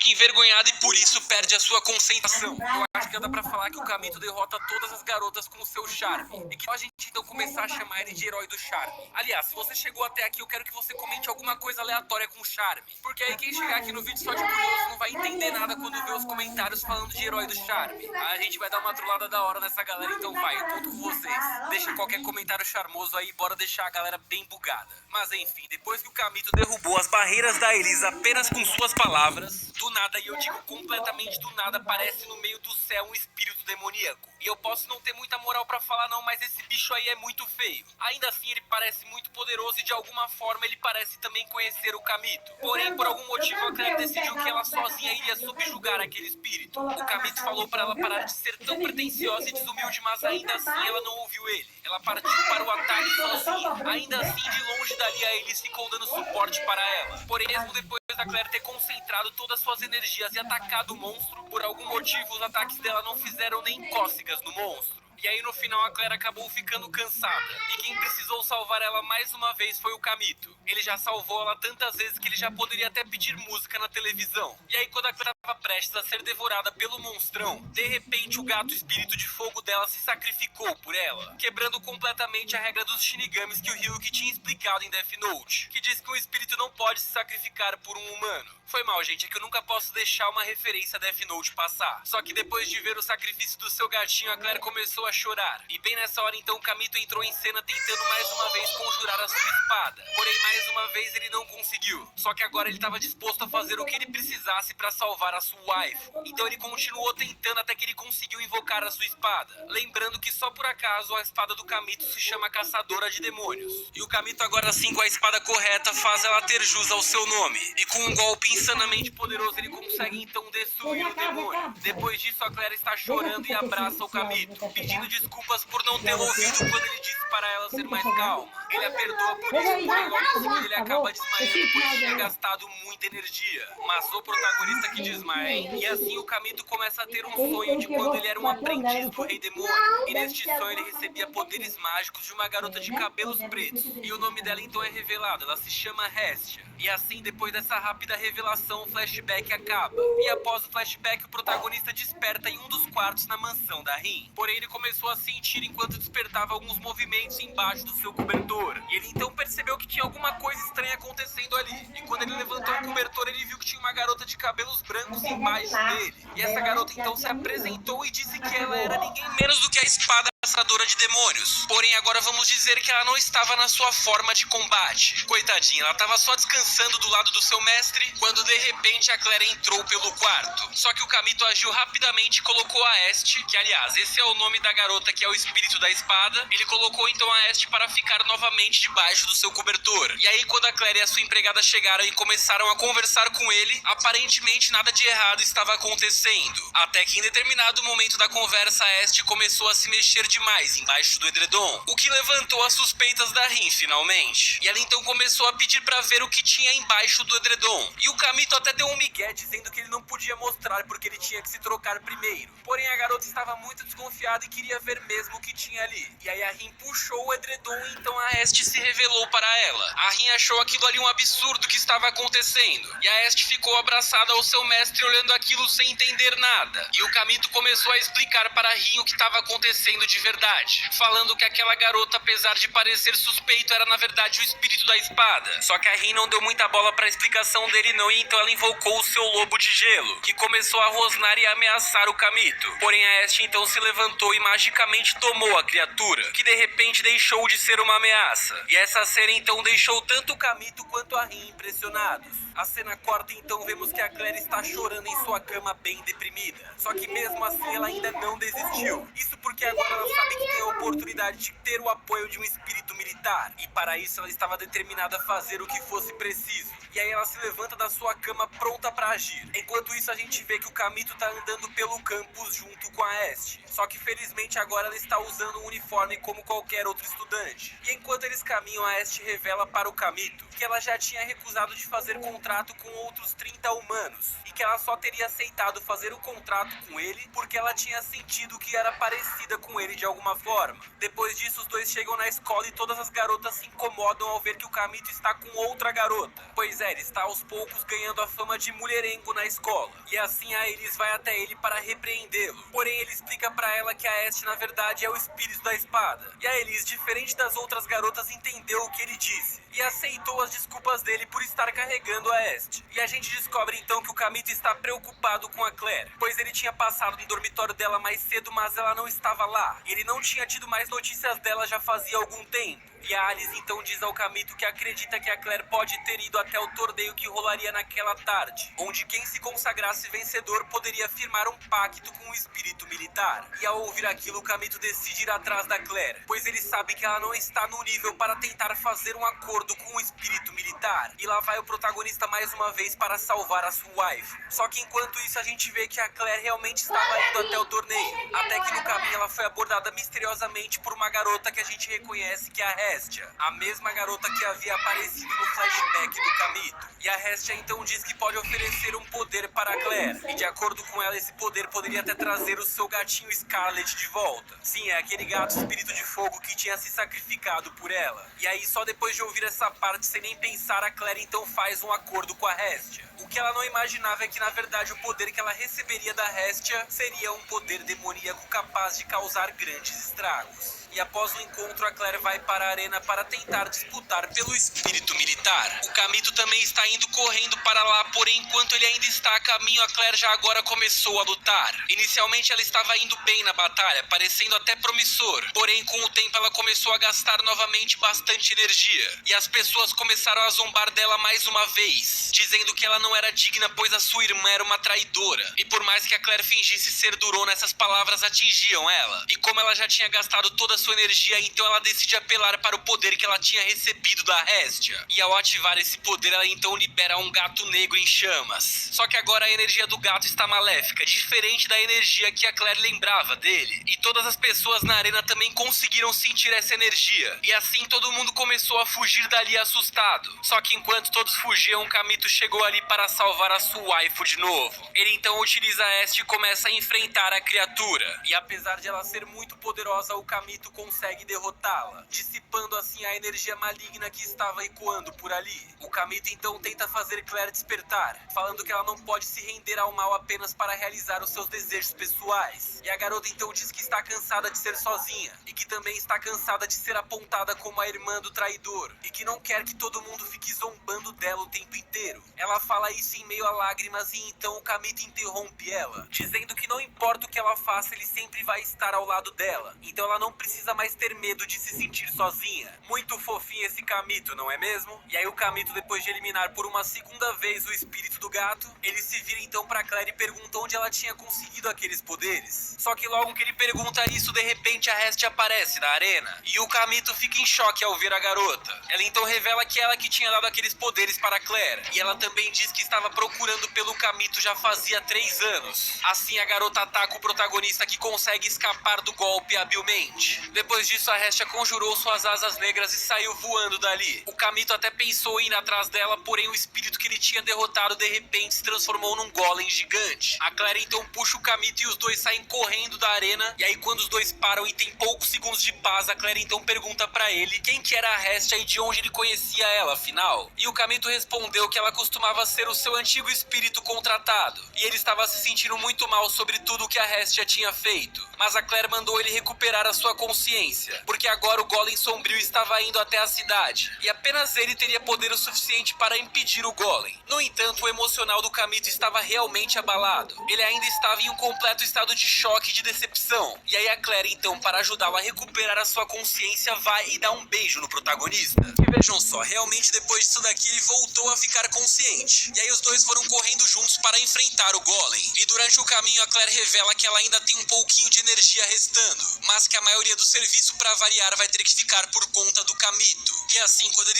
fica envergonhada e por isso perde a sua concentração. Eu acho que dá pra falar que o Kamito derrota todas as garotas com o seu charme. E que a gente então começar a chamar ele de herói do charme. Aliás, se você chegou até aqui, eu quero que você comente alguma coisa aleatória com charme. Porque aí quem chegar aqui no vídeo só de curioso não vai entender nada quando vê os comentários falando de herói do charme. Aí a gente vai dar uma trollada da hora nessa galera, então vai, eu conto com vocês. Deixa qualquer comentário charmoso aí, bora deixar a galera bem bugada. Mas enfim, depois que o Kamito derrubou as barreiras da Elisa apenas com suas palavras, do nada, e eu digo completamente do nada, aparece no meio do céu um espírito demoníaco. E eu posso não ter muita moral pra falar não, mas esse bicho aí é muito feio. Ainda assim, ele parece muito poderoso e de alguma forma ele parece também conhecer o Kamito. Porém, por algum motivo, a Claire decidiu que ela sozinha iria subjugar aquele espírito. O Kamito falou pra ela parar de ser tão pretensiosa e desumilde, mas ainda assim ela não ouviu ele. Ela partiu para o ataque sozinha. Ainda assim, de longe dali, a Elise ficou dando suporte para ela. Porém, mesmo depois da Claire ter concentrado todas suas energias e atacado o monstro, por algum motivo os ataques dela não fizeram nem cócegas no monstro. E aí no final a Claire acabou ficando cansada. E quem precisou salvar ela mais uma vez foi o Kamito. Ele já salvou ela tantas vezes que ele já poderia até pedir música na televisão. E aí quando a Claire estava prestes a ser devorada pelo monstrão, de repente o gato espírito de fogo dela se sacrificou por ela, quebrando completamente a regra dos Shinigamis que o Ryuki tinha explicado em Death Note, que diz que um espírito não pode se sacrificar por um humano. Foi mal, gente, é que eu nunca posso deixar uma referência a Death Note passar. Só que depois de ver o sacrifício do seu gatinho, a Claire começou a chorar. E bem nessa hora então o Kamito entrou em cena tentando mais uma vez conjurar a sua espada. Porém mais uma vez ele não conseguiu. Só que agora ele estava disposto a fazer o que ele precisasse para salvar a sua waifu. Então ele continuou tentando até que ele conseguiu invocar a sua espada. Lembrando que só por acaso a espada do Kamito se chama Caçadora de Demônios. E o Kamito agora sim com a espada correta faz ela ter jus ao seu nome. E com um golpe insanamente poderoso ele consegue então destruir o demônio. Depois disso a Claire está chorando e abraça o Kamito, pedindo desculpas por não tê-lo ouvido quando ele disse para ela ser mais calma. Ele a perdoa por isso, porém logo em seguida ele acaba desmaiando pois tinha gastado muita energia. Mas o protagonista que desmaia, hein? E assim o Kamito começa a ter um sonho de quando ele era um aprendiz do Rei Demônio. E neste sonho ele recebia poderes mágicos de uma garota de cabelos pretos. E o nome dela então é revelado, ela se chama Hestia. E assim, depois dessa rápida revelação, o flashback acaba. E após o flashback, o protagonista desperta em um dos quartos na mansão da Rin. Porém, ele começou a sentir enquanto despertava alguns movimentos embaixo do seu cobertor. E ele então percebeu que tinha alguma coisa estranha acontecendo ali. E quando ele levantou o cobertor, ele viu que tinha uma garota de cabelos brancos embaixo dele. E essa garota então se apresentou e disse que ela era ninguém menos do que a espada caçadora de demônios. Porém, agora vamos dizer que ela não estava na sua forma de combate. Coitadinha, ela estava só descansando do lado do seu mestre, quando de repente a Claire entrou pelo quarto. Só que o Kamito agiu rapidamente e colocou a Este, que aliás, esse é o nome da garota que é o espírito da espada. Ele colocou então a Este para ficar novamente debaixo do seu cobertor. E aí quando a Claire e a sua empregada chegaram e começaram a conversar com ele, aparentemente nada de errado estava acontecendo. Até que em determinado momento da conversa, a Este começou a se mexer demais embaixo do edredom, o que levantou as suspeitas da Rin finalmente. E ela então começou a pedir para ver o que tinha embaixo do edredom. E o Kamito até deu um migué dizendo que ele não podia mostrar porque ele tinha que se trocar primeiro. Porém a garota estava muito desconfiada e queria ver mesmo o que tinha ali. E aí a Rin puxou o edredom e então a Este se revelou para ela. A Rin achou aquilo ali um absurdo que estava acontecendo. E a Este ficou abraçada ao seu mestre olhando aquilo sem entender nada. E o Kamito começou a explicar para a Rin o que estava acontecendo de verdade, falando que aquela garota, apesar de parecer suspeito, era na verdade o espírito da espada. Só que a Rin não deu muita bola para a explicação dele não, e então ela invocou o seu lobo de gelo, que começou a rosnar e a ameaçar o Kamito. Porém a Este então se levantou e magicamente tomou a criatura, que de repente deixou de ser uma ameaça. E essa cena então deixou tanto o Kamito quanto a Rin impressionados. A cena corta e então vemos que a Claire está chorando em sua cama bem deprimida. Só que mesmo assim ela ainda não desistiu. Isso porque agora ela sabe que tem a oportunidade de ter o apoio de um espírito militar. E para isso ela estava determinada a fazer o que fosse preciso. E aí ela se levanta da sua cama pronta para agir. Enquanto isso a gente vê que o Kamito tá andando pelo campus junto com a Este. Só que felizmente agora ela está usando um uniforme como qualquer outro estudante. E enquanto eles caminham, a Este revela para o Kamito que ela já tinha recusado de fazer contrato com outros 30 humanos. E que ela só teria aceitado fazer o contrato com ele porque ela tinha sentido que era parecida com ele de alguma forma. Depois disso os dois chegam na escola e todas as garotas se incomodam ao ver que o Kamito está com outra garota. Pois é, Claire está aos poucos ganhando a fama de mulherengo na escola. E assim a Elise vai até ele para repreendê-lo. Porém, ele explica para ela que a Est na verdade é o espírito da espada. E a Elise, diferente das outras garotas, entendeu o que ele disse e aceitou as desculpas dele por estar carregando a Est. E a gente descobre então que o Kamito está preocupado com a Claire, pois ele tinha passado no dormitório dela mais cedo, mas ela não estava lá. Ele não tinha tido mais notícias dela já fazia algum tempo. E a Alice então diz ao Kamito que acredita que a Claire pode ter ido até o torneio que rolaria naquela tarde, onde quem se consagrasse vencedor poderia firmar um pacto com o espírito militar. E ao ouvir aquilo, o Kamito decide ir atrás da Claire, pois ele sabe que ela não está no nível para tentar fazer um acordo com o espírito militar. E lá vai o protagonista mais uma vez para salvar a sua wife. Só que enquanto isso a gente vê que a Claire realmente estava indo até o torneio, até que no caminho ela foi abordada misteriosamente por uma garota que a gente reconhece que é a Hestia, a mesma garota que havia aparecido no flashback do Kamito. E a Hestia então diz que pode oferecer um poder para a Claire, e de acordo com ela esse poder poderia até trazer o seu gatinho Scarlet de volta. Sim, é aquele gato espírito de fogo que tinha se sacrificado por ela. E aí só depois de ouvir essa parte, sem nem pensar, a Claire então faz um acordo com a Hestia. O que ela não imaginava é que na verdade o poder que ela receberia da Hestia seria um poder demoníaco capaz de causar grandes estragos. E após o encontro, a Claire vai para a arena para tentar disputar pelo espírito militar. O Kamito também está indo correndo para lá, porém enquanto ele ainda está a caminho, a Claire já agora começou a lutar. Inicialmente ela estava indo bem na batalha, parecendo até promissor. Porém com o tempo ela começou a gastar novamente bastante energia. E as pessoas começaram a zombar dela mais uma vez, dizendo que ela não era digna, pois a sua irmã era uma traidora. E por mais que a Claire fingisse ser durona, essas palavras atingiam ela. E como ela já tinha gastado toda a sua energia, então ela decide apelar para o poder que ela tinha recebido da Hestia. E ao ativar esse poder, ela então libera um gato negro em chamas. Só que agora a energia do gato está maléfica, diferente da energia que a Claire lembrava dele. E todas as pessoas na arena também conseguiram sentir essa energia. E assim todo mundo começou a fugir dali assustado. Só que enquanto todos fugiam, o Kamito chegou ali para salvar a sua waifu de novo. Ele então utiliza a Est e começa a enfrentar a criatura. E apesar de ela ser muito poderosa, o Kamito consegue derrotá-la, dissipando assim a energia maligna que estava ecoando por ali. O Kamito então tenta fazer Claire despertar, falando que ela não pode se render ao mal apenas para realizar os seus desejos pessoais. E a garota então diz que está cansada de ser sozinha, e que também está cansada de ser apontada como a irmã do traidor, e que não quer que todo mundo fique zombando dela o tempo inteiro. Ela fala isso em meio a lágrimas e então o Kamito interrompe ela, dizendo que não importa o que ela faça, ele sempre vai estar ao lado dela. Então ela não precisa mais ter medo de se sentir sozinha. Muito fofinho esse Kamito, não é mesmo? E aí o Kamito, depois de eliminar por uma segunda vez o espírito do gato, ele se vira então pra Claire e pergunta onde ela tinha conseguido aqueles poderes. Só que logo que ele pergunta isso, de repente a Hestia aparece na arena. E o Kamito fica em choque ao ver a garota. Ela então revela que ela que tinha dado aqueles poderes para Claire. E ela também diz que estava procurando pelo Kamito já fazia 3 anos. Assim a garota ataca o protagonista, que consegue escapar do golpe habilmente. Depois disso, a Hestia conjurou suas asas negras e saiu voando dali. O Kamito até pensou em ir atrás dela, porém o espírito que ele tinha derrotado de repente se transformou num golem gigante. A Claire então puxa o Kamito e os dois saem correndo da arena. E aí quando os dois param e tem poucos segundos de paz, a Claire então pergunta pra ele quem que era a Hestia e de onde ele conhecia ela, afinal. E o Kamito respondeu que ela costumava ser o seu antigo espírito contratado. E ele estava se sentindo muito mal sobre tudo o que a Hestia tinha feito. Mas a Claire mandou ele recuperar a sua consciência, porque agora o Golem Sombrio estava indo até a cidade, e apenas ele teria poder o suficiente para impedir o Golem. No entanto, o emocional do Kamito estava realmente abalado. Ele ainda estava em um completo estado de choque e de decepção. E aí a Claire, então, para ajudá-lo a recuperar a sua consciência, vai e dá um beijo no protagonista. E vejam só, realmente depois disso daqui ele voltou a ficar consciente. E aí os dois foram correndo juntos para enfrentar o Golem. E durante o caminho a Claire revela que ela ainda tem um pouquinho de energia restando, mas que a maioria do serviço, para variar, vai ter que ficar por conta do Kamito. E assim, quando eles